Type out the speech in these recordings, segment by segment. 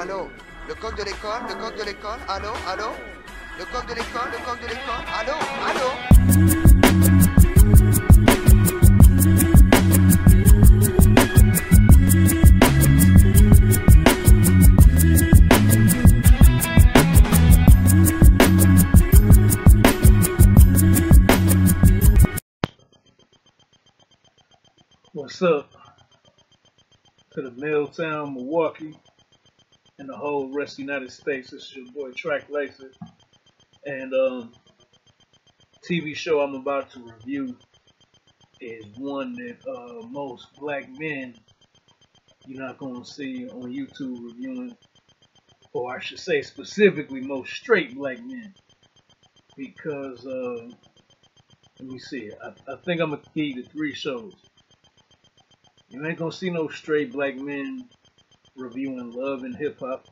allô. Le coq de l'école, allô, allô. Le coq de l'école, allô, allô. What's up to the Milltown, Milwaukee, and the whole rest of the United States? This is your boy Track Lacer, and TV show I'm about to review is one that most black men you're not gonna see on YouTube reviewing, or I should say specifically most straight black men, because let me see, I think I'm gonna give you the three shows. You ain't gonna see no straight black men reviewing Love and Hip Hop.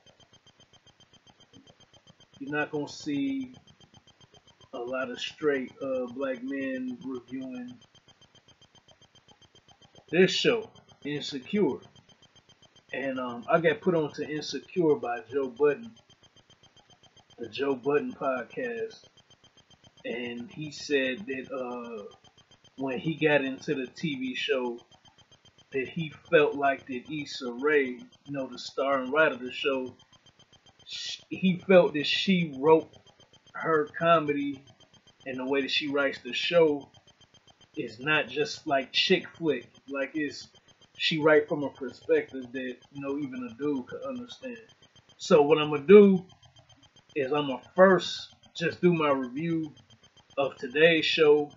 You're not gonna see a lot of straight black men reviewing this show, Insecure. And I got put on to Insecure by Joe Budden, the Joe Budden podcast. And he said that when he got into the TV show, that he felt like that Issa Rae, the star and writer of the show, he felt that she wrote her comedy and the way that she writes the show is not just like chick flick. Like she write from a perspective that, even a dude could understand. So what I'm going to do is I'm going to first just do my review of today's show,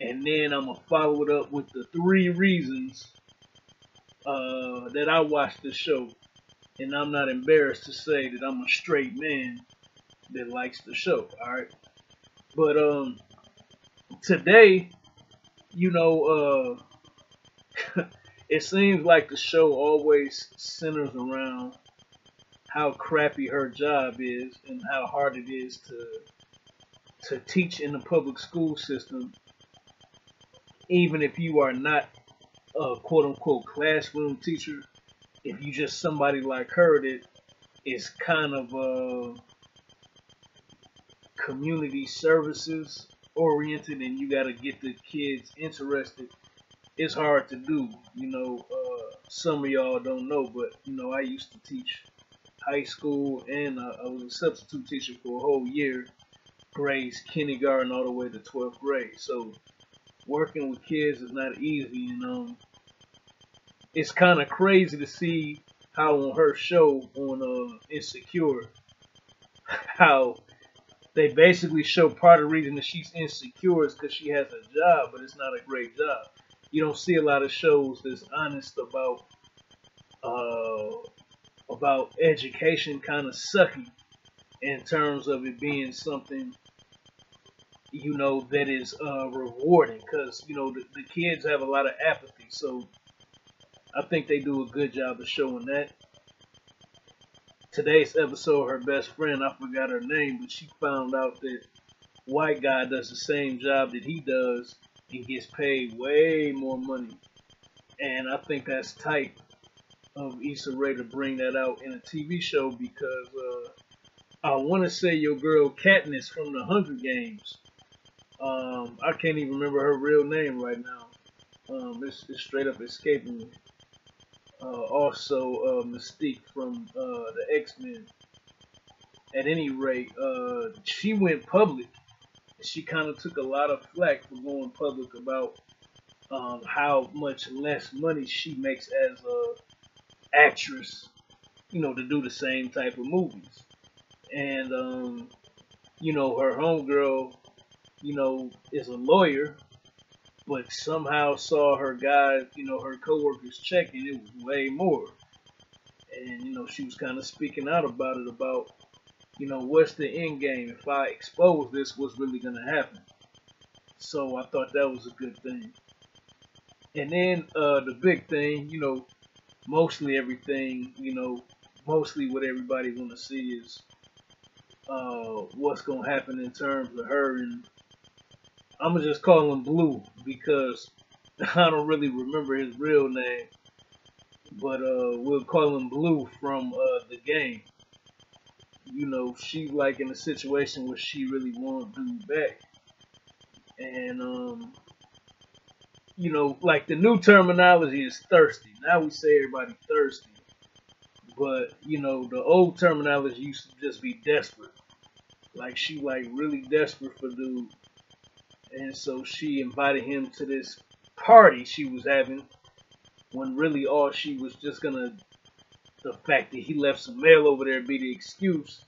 and then I'm going to follow it up with the 3 reasons that I watched the show, and I'm not embarrassed to say that I'm a straight man that likes the show. Alright, but today, it seems like the show always centers around how crappy her job is and how hard it is to teach in the public school system, even if you are not a quote-unquote classroom teacher. If you just somebody like her that is kind of community services oriented and you got to get the kids interested, it's hard to do. Some of y'all don't know, but I used to teach high school, and I was a substitute teacher for a whole year, grades kindergarten all the way to 12th grade. So working with kids is not easy, and it's kind of crazy to see how on her show on Insecure, how they basically show part of the reason that she's insecure is because she has a job, but it's not a great job. You don't see a lot of shows that's honest about education kind of sucky in terms of it being something that is rewarding, because the kids have a lot of apathy. So I think they do a good job of showing that. Today's episode, her best friend, I forgot her name, but she found out that white guy does the same job that he does and gets paid way more money. And I think that's tight of Issa Rae to bring that out in a TV show, because I want to say your girl Katniss from the Hunger Games. I can't even remember her real name right now. It's straight up escaping me. Also Mystique from the X-Men. At any rate, she went public. She kind of took a lot of flack for going public about how much less money she makes as a actress, to do the same type of movies. And her homegirl, is a lawyer, but somehow saw her guys, her coworkers checking, it was way more. And, she was kind of speaking out about it, about, what's the end game? If I expose this, what's really going to happen? So I thought that was a good thing. And then the big thing, mostly everything, mostly what everybody want to see is what's going to happen in terms of her, and I'm going to just call him Blue because I don't really remember his real name. but we'll call him Blue from the game. You know, she's like in a situation where she really wants dude back, and you know, like the new terminology is thirsty. Now we say everybody thirsty, but you know, the old terminology used to just be desperate. Like she like really desperate for dude, and so she invited him to this party she was having when really all she was just gonna, the fact that he left some mail over there be the excuse,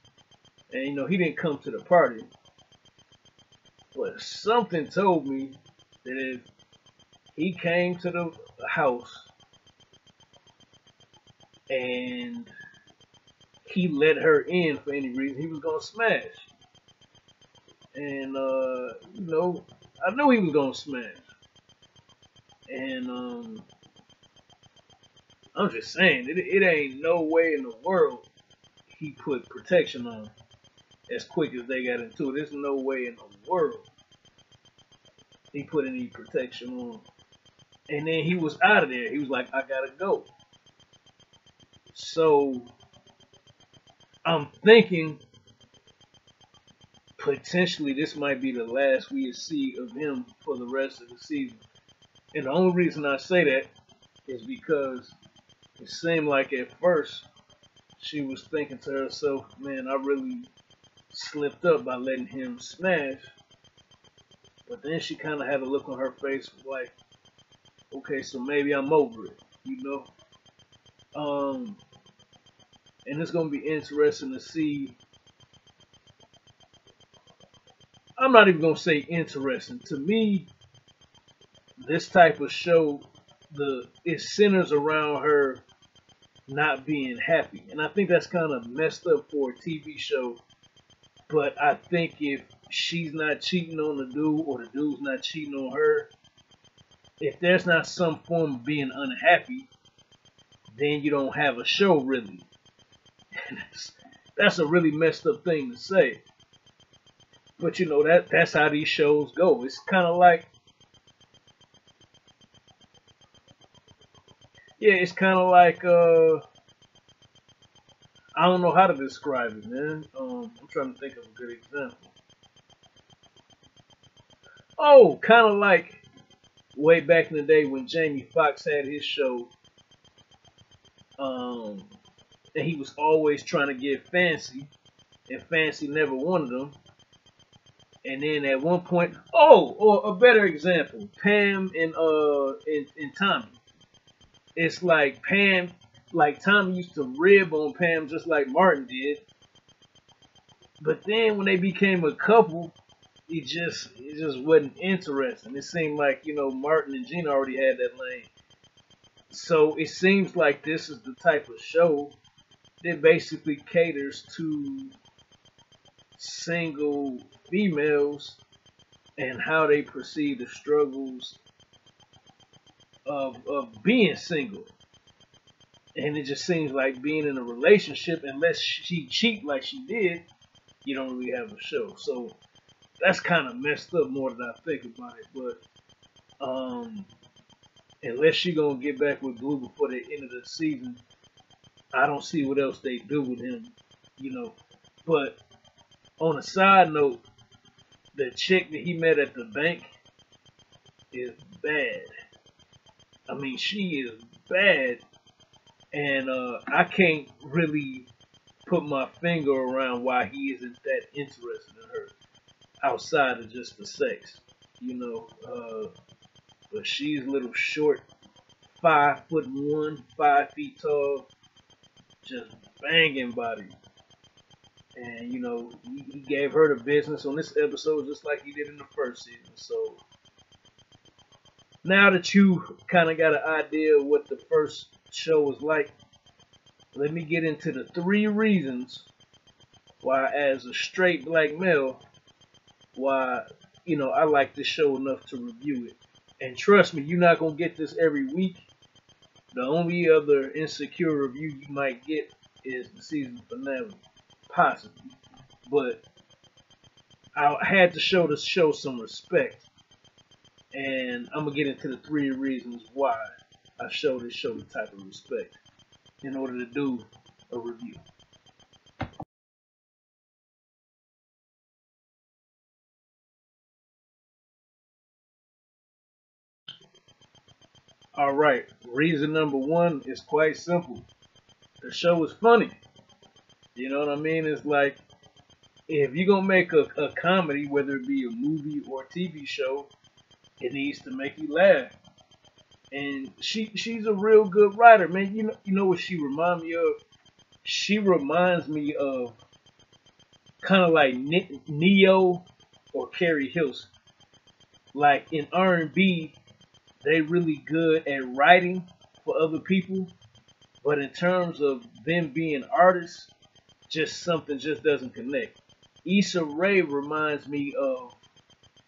and you know he didn't come to the party. But something told me that if he came to the house and he let her in for any reason, he was gonna smash. And you know, I knew he was gonna smash. And I'm just saying, it ain't no way in the world he put protection on as quick as they got into it. There's no way in the world he put any protection on. And then he was out of there. He was like, I gotta go. So I'm thinking potentially this might be the last we see of him for the rest of the season. And the only reason I say that is because it seemed like at first she was thinking to herself, man, I really slipped up by letting him smash. But then she kind of had a look on her face like, okay, so maybe I'm over it, you know? And it's going to be interesting to see. I'm not even going to say interesting. To me, this type of show, it centers around her not being happy. And I think that's kind of messed up for a TV show. But I think if she's not cheating on the dude or the dude's not cheating on her, if there's not some form of being unhappy, then you don't have a show really. That's a really messed up thing to say. But you know, that's how these shows go. It's kind of like, yeah, it's kind of like, I don't know how to describe it, man. I'm trying to think of a good example. Oh, kind of like way back in the day when Jamie Foxx had his show, and he was always trying to get Fancy, and Fancy never wanted him. And then at one point, or a better example, Pam and Tommy. It's like Pam, like Tommy used to rib on Pam just like Martin did. But then when they became a couple, it just wasn't interesting. It seemed like, you know, Martin and Gina already had that lane. So it seems like this is the type of show that basically caters to single females and how they perceive the struggles of being single. And it just seems like being in a relationship, unless she cheat like she did, you don't really have a show. So that's kind of messed up more than I think about it. But unless she gonna get back with Blue before the end of the season, I don't see what else they do with him, you know. But on a side note, the chick that he met at the bank is bad. I mean, she is bad, and I can't really put my finger around why he isn't that interested in her outside of just the sex, you know. But she's a little short, 5'1", 5 feet tall, just banging body. And you know, he gave her the business on this episode just like he did in the first season. So now that you kind of got an idea of what the first show was like, let me get into the 3 reasons why, as a straight black male, why, you know, I like this show enough to review it. And trust me, you're not going to get this every week. The only other Insecure review you might get is the season finale. Possibly. But I had to show the show some respect. And I'm going to get into the 3 reasons why. I show this show the type of respect in order to do a review. All right, reason number one is quite simple. The show is funny. You know what I mean? It's like if you're gonna make a comedy, whether it be a movie or a TV show, it needs to make you laugh. And she's a real good writer, man. You know what she reminds me of? She reminds me of kind of like Neo or Carrie Hilson. Like in R&B, they really good at writing for other people, but in terms of them being artists, just something just doesn't connect. Issa Rae reminds me of,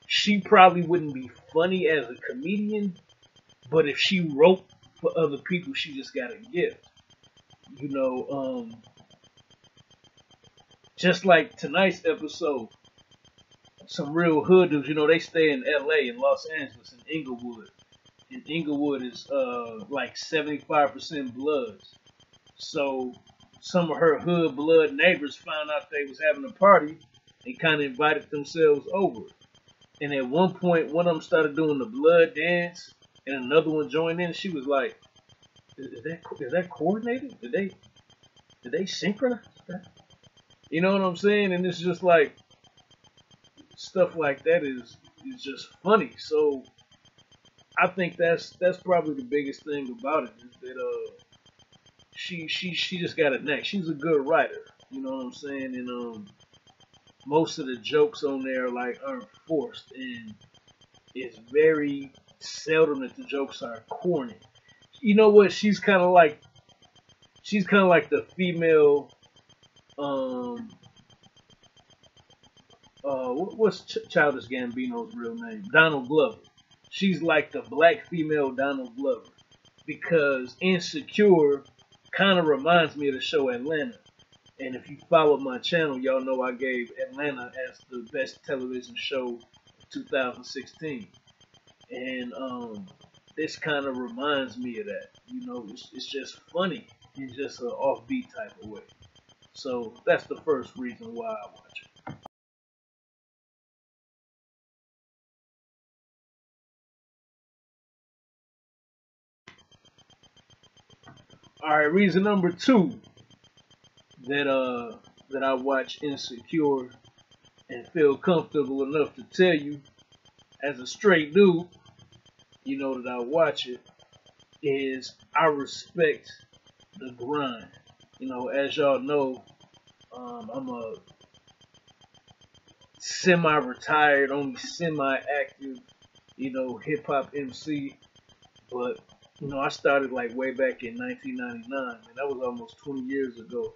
she probably wouldn't be funny as a comedian, but if she wrote for other people, she just got a gift. You know, just like tonight's episode, some real hood dudes, they stay in LA and Los Angeles and Inglewood. And Inglewood is like 75% Bloods. So some of her hood blood neighbors found out they was having a party and kind of invited themselves over. And at one point, one of them started doing the blood dance, and another one joined in. She was like, "Is that coordinated? Did they synchronize that?" You know what I'm saying? And it's just like stuff like that is just funny. So I think that's probably the biggest thing about it, is that she just got a knack. She's a good writer. You know what I'm saying? And most of the jokes on there like aren't forced, and it's very seldom that the jokes are corny. You know what? She's kind of like the female. What's Childish Gambino's real name? Donald Glover. She's like the black female Donald Glover, because Insecure kind of reminds me of the show Atlanta. And if you follow my channel, y'all know I gave Atlanta as the best television show of 2016. And this kind of reminds me of that. It's just funny in just an offbeat type of way. So that's the first reason why I watch it. All right, reason number two that I watch Insecure and feel comfortable enough to tell you as a straight dude, that I watch it, is I respect the grind. As y'all know, I'm a semi-retired, only semi-active, hip hop MC. But I started like way back in 1999, and that was almost 20 years ago.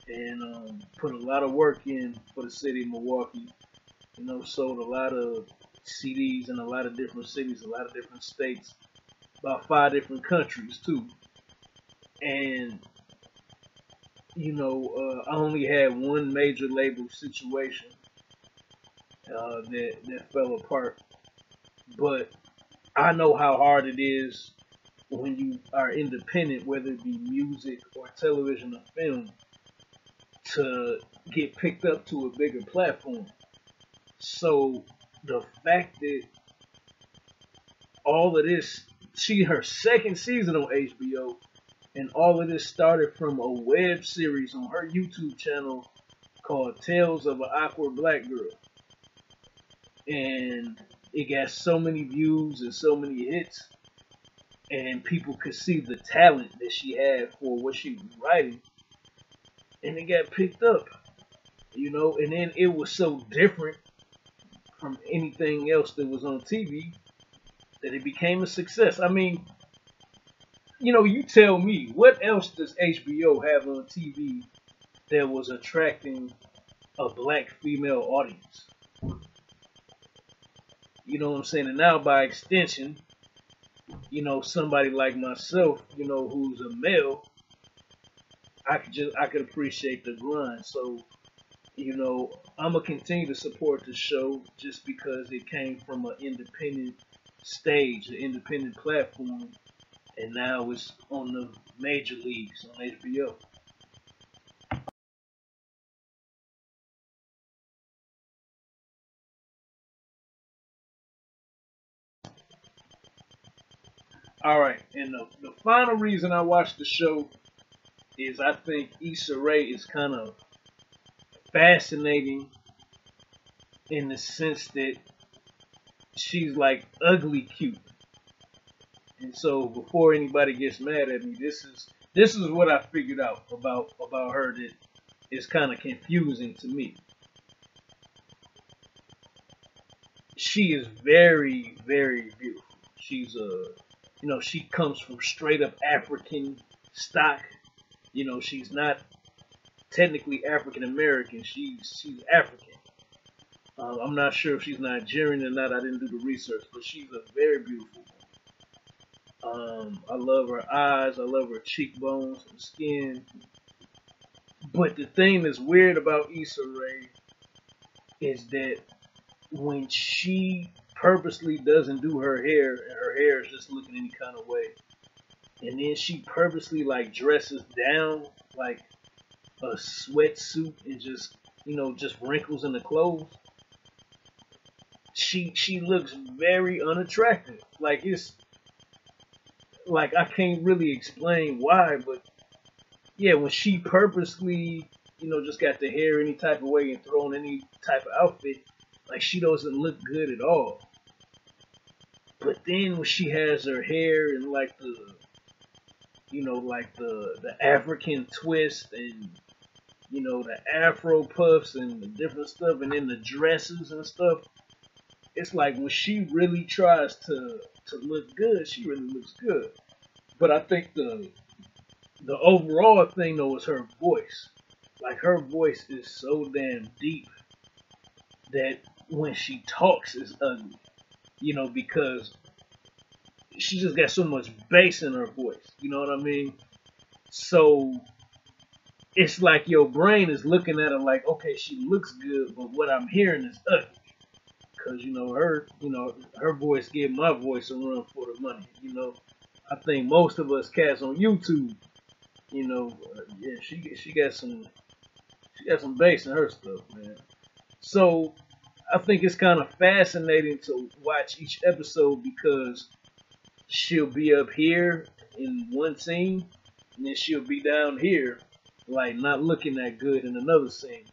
And put a lot of work in for the city of Milwaukee. Sold a lot of CDs in a lot of different cities, a lot of different states, about 5 different countries too. And I only had one major label situation that fell apart. But I know how hard it is when you are independent, whether it be music or television or film, to get picked up to a bigger platform. So the fact that all of this, her second season on HBO, and all of this started from a web series on her YouTube channel called Tales of an Awkward Black Girl. And it got so many views and so many hits, and people could see the talent that she had for what she was writing, and it got picked up, and then it was so different from anything else that was on TV that it became a success. I mean, you tell me, what else does HBO have on TV that was attracting a black female audience? You know what I'm saying? And now by extension, somebody like myself, who's a male, I could appreciate the grind. So, I'm gonna continue to support the show just because it came from an independent stage, an independent platform, and now it's on the major leagues on HBO. All right, and the final reason I watched the show is I think Issa Rae is kind of fascinating in the sense that she's like ugly cute. And so before anybody gets mad at me, this is what I figured out about her that is kind of confusing to me. She is very very beautiful. She's she comes from straight up African stock. She's not technically African American. She's African. I'm not sure if she's Nigerian or not. I didn't do the research, but she's a very beautiful woman. I love her eyes. I love her cheekbones and skin. But the thing that's weird about Issa Rae is that when she purposely doesn't do her hair, and her hair is just looking any kind of way, and then she purposely like dresses down like a sweatsuit and just wrinkles in the clothes. She looks very unattractive. Like it's like I can't really explain why, but yeah, when she purposely just got the hair any type of way and throw on any type of outfit, like she doesn't look good at all. But then when she has her hair and like the African twist and the Afro puffs and the different stuff, and then the dresses and stuff, it's like when she really tries to look good, she really looks good. But I think the overall thing though is her voice. Like her voice is so damn deep that when she talks it's ugly. Because she just got so much bass in her voice. You know what I mean? So it's like your brain is looking at her like, okay, she looks good, but what I'm hearing is ugly. Cause her voice gave my voice a run for the money. I think most of us cats on YouTube, yeah, she got some bass in her stuff, man. So I think it's kind of fascinating to watch each episode because she'll be up here in one scene, and then she'll be down here, like not looking that good in another scene.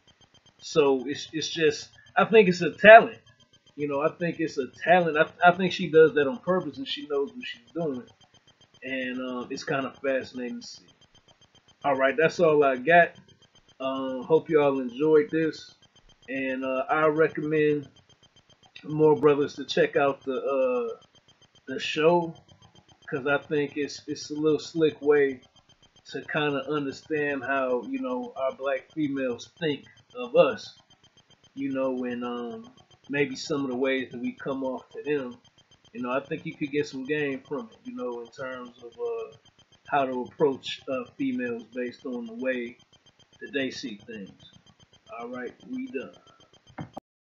So it's just I think it's a talent. I think it's a talent. I think she does that on purpose, and she knows what she's doing, and it's kind of fascinating to see. All right, that's all I got. Hope you all enjoyed this, and I recommend more brothers to check out the show because I think it's a little slick way to kind of understand how our black females think of us, and maybe some of the ways that we come off to them. I think you could get some game from it, in terms of how to approach females based on the way that they see things. All right, we done.